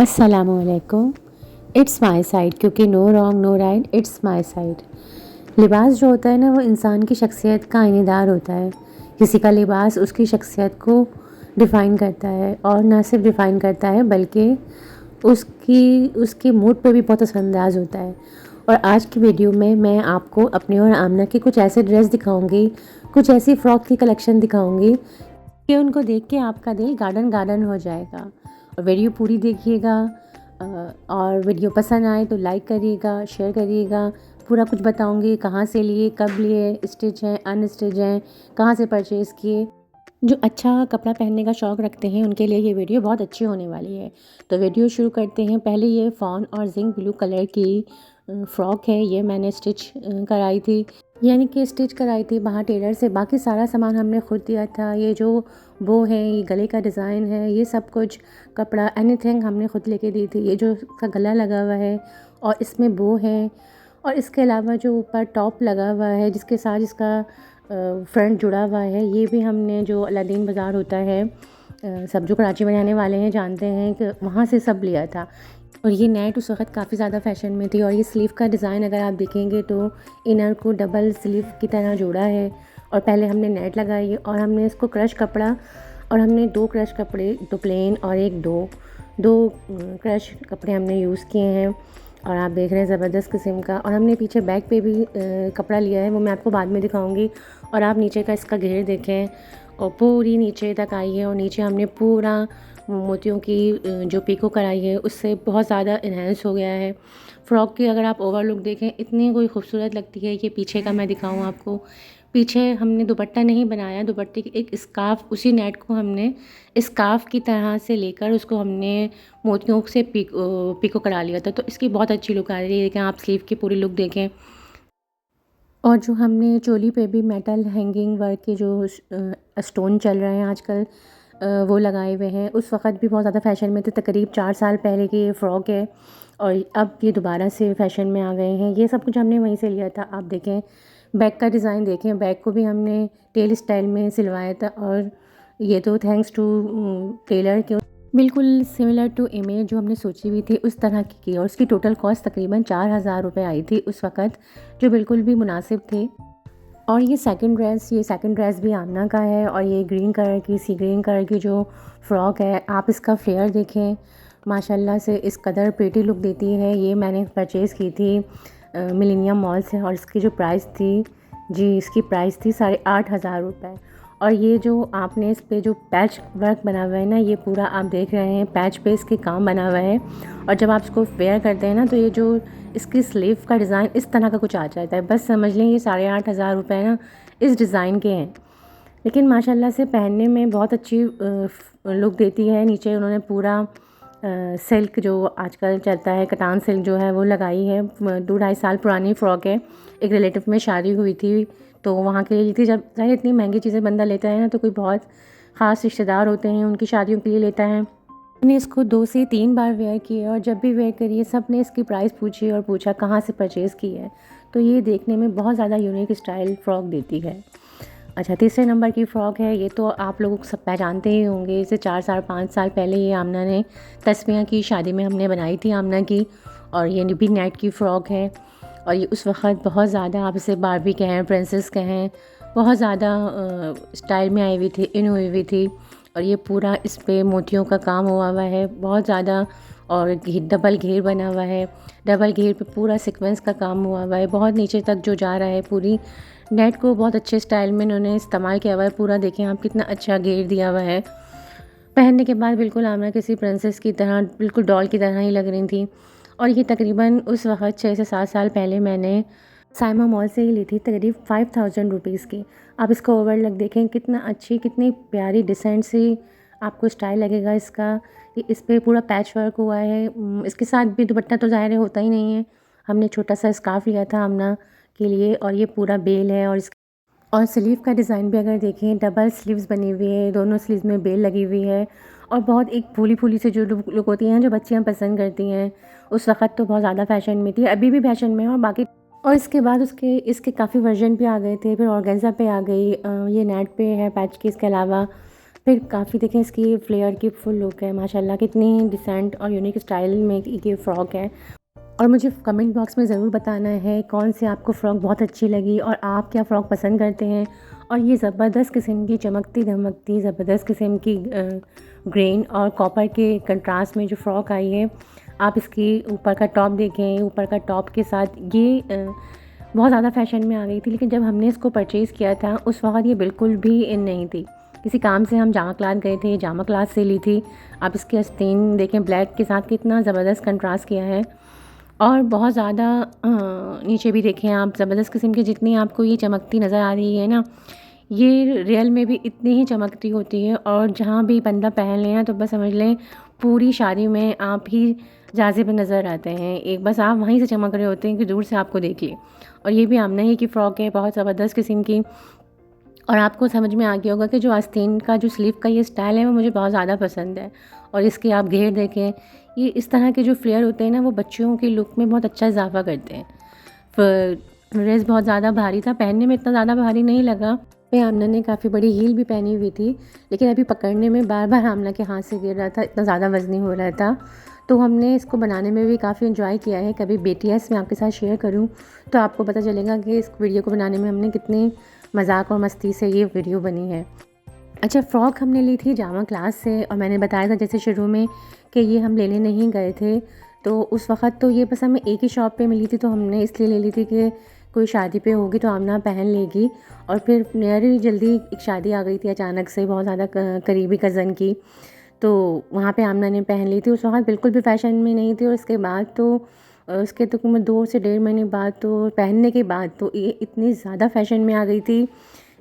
अस्सलामुअलैकुम। It's my side, क्योंकि no wrong no right, it's my side. लिबास जो होता है ना, वो इंसान की शख्सियत का आईनेदार होता है। किसी का लिबास उसकी शख्सियत को डिफ़ाइन करता है, और ना सिर्फ डिफ़ाइन करता है बल्कि उसके मूड पे भी बहुत असरअंदाज होता है। और आज की वीडियो में मैं आपको अपने और आमना के कुछ ऐसे ड्रेस दिखाऊंगी, कुछ ऐसी फ़्रॉक की कलेक्शन दिखाऊंगी कि उनको देख के आपका दिल गार्डन गार्डन हो जाएगा। और वीडियो पूरी देखिएगा। और वीडियो पसंद आए तो लाइक करिएगा, शेयर करिएगा। पूरा कुछ बताऊंगी, कहाँ से लिए, कब लिए, स्टिच हैं, अनस्टिच हैं, कहाँ से परचेज़ किए। जो अच्छा कपड़ा पहनने का शौक़ रखते हैं उनके लिए ये वीडियो बहुत अच्छी होने वाली है। तो वीडियो शुरू करते हैं। पहले ये फ़ॉन और जिंक ब्लू कलर की फ़्रॉक है। ये मैंने स्टिच कराई थी, यानी कि स्टिच कराई थी बाहर टेलर से। बाकी सारा सामान हमने खुद दिया था। ये जो बो है, ये गले का डिज़ाइन है, ये सब कुछ कपड़ा एनीथिंग हमने खुद लेके दी थी। ये जो इसका गला लगा हुआ है और इसमें बो है, और इसके अलावा जो ऊपर टॉप लगा हुआ है जिसके साथ इसका फ्रंट जुड़ा हुआ है, ये भी हमने जो अलादीन बाज़ार होता है, सब जो कराची में रहने वाले हैं जानते हैं कि वहाँ से सब लिया था। और ये नेट उस वक़्त काफ़ी ज़्यादा फ़ैशन में थी। और ये स्लीव का डिज़ाइन अगर आप देखेंगे तो इनर को डबल स्लीव की तरह जोड़ा है। और पहले हमने नेट लगाई और हमने इसको क्रश कपड़ा, और हमने 2 क्रश कपड़े, 2 प्लेन और एक दो क्रश कपड़े हमने यूज़ किए हैं। और आप देख रहे हैं ज़बरदस्त किस्म का। और हमने पीछे बैक पे भी कपड़ा लिया है, वो मैं आपको बाद में दिखाऊंगी। और आप नीचे का इसका घेर देखें, और पूरी नीचे तक आई है। और नीचे हमने पूरा मोतियों की जो पीको कराई है उससे बहुत ज़्यादा इन्हेंस हो गया है। फ़्रॉक की अगर आप ओवरलुक देखें, इतनी कोई खूबसूरत लगती है कि पीछे का मैं दिखाऊं आपको। पीछे हमने दुपट्टा नहीं बनाया, दुपट्टे की एक स्कार्फ़, उसी नेट को हमने स्कार्फ़ की तरह से लेकर उसको हमने मोतियों से पिको करा लिया था। तो इसकी बहुत अच्छी लुक आ रही है। देखें आप, स्लीव की पूरी लुक देखें। और जो हमने चोली पे भी मेटल हैंगिंग वर्क के जो स्टोन चल रहे हैं आजकल, वो लगाए हुए हैं। उस वक़्त भी बहुत ज़्यादा फ़ैशन में थे। तकरीब 4 साल पहले की ये फ़्रॉक है, और अब ये दोबारा से फ़ैशन में आ गए हैं। ये सब कुछ हमने वहीं से लिया था। आप देखें बैक का डिज़ाइन, देखें बैक को भी हमने टेल स्टाइल में सिलवाया था। और ये तो थैंक्स टू टेलर के, बिल्कुल सिमिलर टू इमेज जो हमने सोची हुई थी उस तरह की। और उसकी टोटल कॉस्ट तकरीबन 4000 रुपये आई थी उस वक़्त, जो बिल्कुल भी मुनासिब थे। और ये सेकंड ड्रेस भी आमना का है। और ये ग्रीन कलर की, सी ग्रीन कलर की जो फ़्रॉक है, आप इसका फ्लेयर देखें, माशाल्लाह से इस कदर प्रीटी लुक देती है। ये मैंने परचेज़ की थी मिलेनियम मॉल से। और इसकी जो प्राइस थी, जी इसकी प्राइस थी 8500 रुपये। और ये जो आपने इस पे जो पैच वर्क बना हुआ है ना, ये पूरा आप देख रहे हैं पैच पे इसके काम बना हुआ है। और जब आप इसको वेयर करते हैं ना, तो ये जो इसकी स्लीव का डिज़ाइन इस तरह का कुछ आ जाता है। बस समझ लें ये 8500 रुपये ना इस डिज़ाइन के हैं। लेकिन माशाल्लाह से पहनने में बहुत अच्छी लुक देती है। नीचे उन्होंने पूरा सिल्क जो आजकल चलता है, कटान सिल्क जो है वो लगाई है। 2-2.5 साल पुरानी फ़्रॉक है। एक रिलेटिव में शादी हुई थी तो वहाँ के लिए ली थी। जब ज़ाहिर इतनी महंगी चीज़ें बंदा लेता है ना, तो कोई बहुत ख़ास रिश्तेदार होते हैं उनकी शादियों के लिए लेता है। मैंने इसको 2 से 3 बार वेयर किया, और जब भी वेयर करी सब ने इसकी प्राइस पूछी और पूछा कहाँ से परचेज़ की है। तो ये देखने में बहुत ज़्यादा यूनिक स्टाइल फ़्रॉक देती है। अच्छा, तीसरे नंबर की फ़्रॉक है। ये तो आप लोग सब पहचानते ही होंगे। इसे 4-5 साल पहले ये आमना ने तस्मिया की शादी में हमने बनाई थी आमना की। और ये भी नेट की फ़्रॉक है। और ये उस वक़्त बहुत ज़्यादा, आप इसे बारबी कहें, प्रिंसेस कहें, बहुत ज़्यादा स्टाइल में आई हुई थी, इन हुई हुई थी। और ये पूरा इस पे मोतियों का काम हुआ हुआ है बहुत ज़्यादा। और डबल घेर बना हुआ है। डबल घेर पे पूरा सीक्वेंस का काम हुआ हुआ है, बहुत नीचे तक जो जा रहा है। पूरी नेट को बहुत अच्छे स्टाइल में इन्होंने इस्तेमाल किया हुआ है। पूरा देखें आप, कितना अच्छा घेर दिया हुआ है। पहनने के बाद बिल्कुल आमना किसी प्रिंसेस की तरह, बिल्कुल डॉल की तरह ही लग रही थी। और ये तकरीबन उस वक़्त 6 से 7 साल पहले मैंने साइमा मॉल से ही ली थी, तकरीब 5000 रुपीज़ की। आप इसका ओवरलक देखें, कितना अच्छी, कितनी प्यारी डिसेंट सी आपको स्टाइल लगेगा इसका। ये इस पे पूरा पैच वर्क हुआ है। इसके साथ भी दुपट्टा तो ज़ाहिर है होता ही नहीं है। हमने छोटा सा स्कार्फ़ लिया था आमना के लिए, और ये पूरा बेल है। और स्लीव का डिज़ाइन भी अगर देखें, डबल स्लीव्स बनी हुई है, दोनों स्लीव्स में बेल लगी हुई है। और बहुत एक फूली-फूली सी जो लुक होती है, जो बच्चियाँ पसंद करती हैं, उस वक़्त तो बहुत ज़्यादा फ़ैशन में थी, अभी भी फ़ैशन में है। और बाकी, और इसके बाद इसके काफ़ी वर्जन भी आ गए थे। फिर ऑर्गेन्जा पे आ गई, ये नेट पे है पैच की। इसके अलावा फिर काफ़ी देखें इसकी फ्लेयर की फुल लुक है माशाल्लाह, कितनी डिसेंट और यूनिक स्टाइल में ये फ़्रॉक है। और मुझे कमेंट बॉक्स में ज़रूर बताना है कौन सी आपको फ़्रॉक बहुत अच्छी लगी और आप क्या फ़्रॉक पसंद करते हैं। और ये ज़बरदस्त किस्म की चमकती धमकती ज़बरदस्त किस्म की ग्रेन और कॉपर के कंट्रास्ट में जो फ़्रॉक आई है, आप इसकी ऊपर का टॉप देखें, ऊपर का टॉप के साथ ये बहुत ज़्यादा फ़ैशन में आ गई थी। लेकिन जब हमने इसको परचेज़ किया था उस वक़्त ये बिल्कुल भी इन नहीं थी। किसी काम से हम जामा क्लास गए थे, जामा क्लास से ली थी। आप इसकी आस्तीन देखें, ब्लैक के साथ कितना ज़बरदस्त कंट्रास्ट किया है। और बहुत ज़्यादा नीचे भी देखें आप, ज़बरदस्त किस्म की जितनी आपको ये चमकती नज़र आ रही है ना, ये रियल में भी इतनी ही चमकती होती है। और जहाँ भी बंदा पहन ले ना तो बस समझ लें पूरी शादी में आप ही जाज़िब नज़र आते हैं। एक बस आप वहीं से चमक रहे होते हैं कि दूर से आपको देख ले। और ये भी आमना ही की फ़्रॉक है, बहुत ज़बरदस्त किस्म की। और आपको समझ में आ गया होगा कि जो आस्तीन का जो स्लीव का ये स्टाइल है वो मुझे बहुत ज़्यादा पसंद है। और इसके आप घेर देखें, ये इस तरह के जो फ्लेयर होते हैं ना वो बच्चियों की लुक में बहुत अच्छा इजाफा करते हैं। ड्रेस बहुत ज़्यादा भारी था, पहनने में इतना ज़्यादा भारी नहीं लगा। पे आमना ने काफ़ी बड़ी हील भी पहनी हुई थी, लेकिन अभी पकड़ने में बार बार आमना के हाथ से गिर रहा था, इतना ज़्यादा वज़नी हो रहा था। तो हमने इसको बनाने में भी काफ़ी एंजॉय किया है। कभी BTS में आपके साथ शेयर करूँ तो आपको पता चलेगा कि इस वीडियो को बनाने में हमने कितनी मजाक और मस्ती से ये वीडियो बनी है। अच्छा, फ़्रॉक हमने ली थी जामा क्लास से और मैंने बताया था जैसे शुरू में कि ये हम लेने नहीं गए थे। तो उस वक़्त तो ये बस हमें एक ही शॉप पे मिली थी, तो हमने इसलिए ले ली थी कि कोई शादी पे होगी तो आमना पहन लेगी। और फिर मेरी जल्दी एक शादी आ गई थी अचानक से, बहुत ज़्यादा करीबी कज़न की, तो वहाँ पे आमना ने पहन ली थी। उस वक़्त बिल्कुल भी फ़ैशन में नहीं थी। और उसके बाद तो उसके तो मैं 2 से डेढ़ महीने बाद तो पहनने के बाद तो ये इतनी ज़्यादा फ़ैशन में आ गई थी।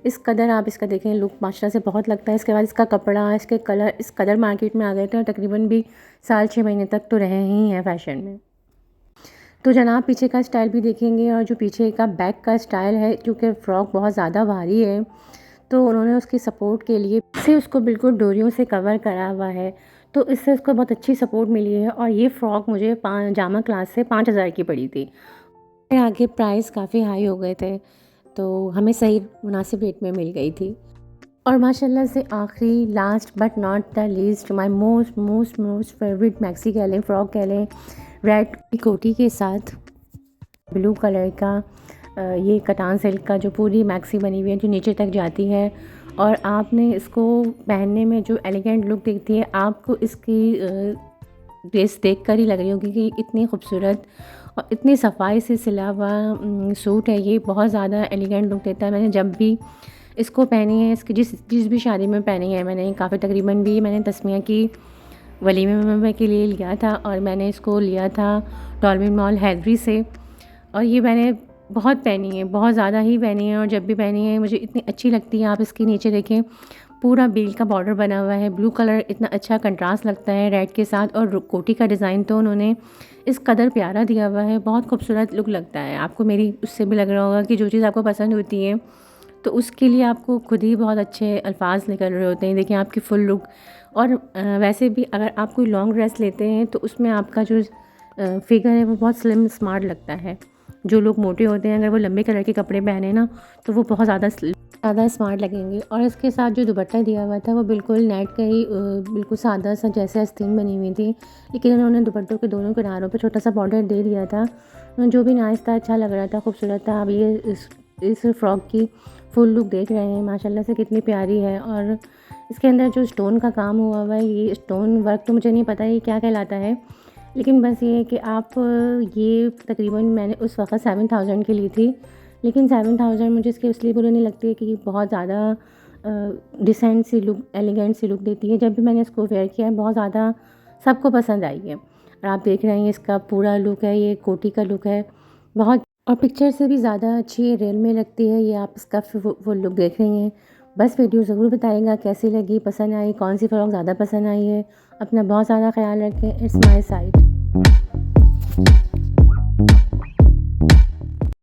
इस कदर आप इसका देखें लुक माशाल्लाह से बहुत लगता है। इसके बाद इसका कपड़ा, इसके कलर इस कदर मार्केट में आ गए थे और तकरीबन भी साल 6 महीने तक तो रहे ही हैं फ़ैशन में। तो जनाब पीछे का स्टाइल भी देखेंगे और जो पीछे का बैक का स्टाइल है, क्योंकि फ़्रॉक बहुत ज़्यादा भारी है तो उन्होंने उसकी सपोर्ट के लिए से उसको बिल्कुल डोरियों से कवर करा हुआ है, तो इससे उसको बहुत अच्छी सपोर्ट मिली है। और ये फ़्रॉक मुझे जामा क्लास से 5000 की पड़ी थी। आगे प्राइस काफ़ी हाई हो गए थे, तो हमें सही मुनासिब रेट में मिल गई थी। और माशाल्लाह से आखिरी last but not the least my most most most favourite maxi कह लें, फ़्रॉक कह लें, रेड कोटी के साथ ब्लू कलर का ये कटान सिल्क का जो पूरी मैक्सी बनी हुई है जो नीचे तक जाती है। और आपने इसको पहनने में जो एलिगेंट लुक दिखती है, आपको इसकी ड्रेस देख कर ही लग रही होगी कि इतनी खूबसूरत और इतनी सफाई से सिला हुआ सूट है। ये बहुत ज़्यादा एलिगेंट लुक देता है। मैंने जब भी इसको पहनी है, इसकी जिस जिस भी शादी में पहनी है मैंने, काफ़ी तकरीबन भी मैंने तस्मिया की वलीमे में के लिए लिया था। और मैंने इसको लिया था डॉल्फिन मॉल हैदरी से, और ये मैंने बहुत पहनी है, बहुत ज़्यादा ही पहनी है। और जब भी पहनी है मुझे इतनी अच्छी लगती है। आप इसके नीचे देखें, पूरा बील का बॉर्डर बना हुआ है, ब्लू कलर इतना अच्छा कंट्रास्ट लगता है रेड के साथ। और कोटी का डिज़ाइन तो उन्होंने इस कदर प्यारा दिया हुआ है, बहुत खूबसूरत लुक लगता है। आपको मेरी उससे भी लग रहा होगा कि जो चीज़ आपको पसंद होती है तो उसके लिए आपको खुद ही बहुत अच्छे अल्फाज निकल रहे होते हैं। देखिए आपकी फुल लुक। और वैसे भी अगर आप कोई लॉन्ग ड्रेस लेते हैं तो उसमें आपका जो फिगर है वो बहुत स्लिम स्मार्ट लगता है। जो लोग मोटे होते हैं अगर वो लंबे कलर के कपड़े पहने ना तो वो बहुत ज़्यादा स्मार्ट लगेंगे। और इसके साथ जो दुपट्टा दिया हुआ था वो बिल्कुल नेट का ही बिल्कुल सादा सा जैसे आस्तीन बनी हुई थी, लेकिन उन्होंने दुपट्टों के दोनों किनारों पर छोटा सा बॉर्डर दे दिया था जो भी नाइस था, अच्छा लग रहा था, खूबसूरत था। अब ये इस फ्रॉक की फुल लुक देख रहे हैं माशाल्लाह से कितनी प्यारी है। और इसके अंदर जो स्टोन का काम हुआ हुआ है, ये स्टोन वर्क तो मुझे नहीं पता ये क्या कहलाता है, लेकिन बस ये है कि आप ये तकरीबन मैंने उस वक्त 7000 की ली थी। लेकिन 7000 मुझे इसकी इसलिए बुरी नहीं लगती है कि बहुत ज़्यादा decent see look, elegant see look देती है। जब भी मैंने इसको वेयर किया है बहुत ज़्यादा सबको पसंद आई है। और आप देख रहे हैं इसका पूरा लुक है, ये कोटी का लुक है बहुत। और पिक्चर से भी ज़्यादा अच्छी रियल में लगती है ये। आप इसका फुल लुक देख रही हैं। बस वीडियो ज़रूर बताइएगा कैसी लगी, पसंद आई, कौन सी फ़्रॉक ज़्यादा पसंद आई है। अपना बहुत ज़्यादा ख्याल रखें। It's my side.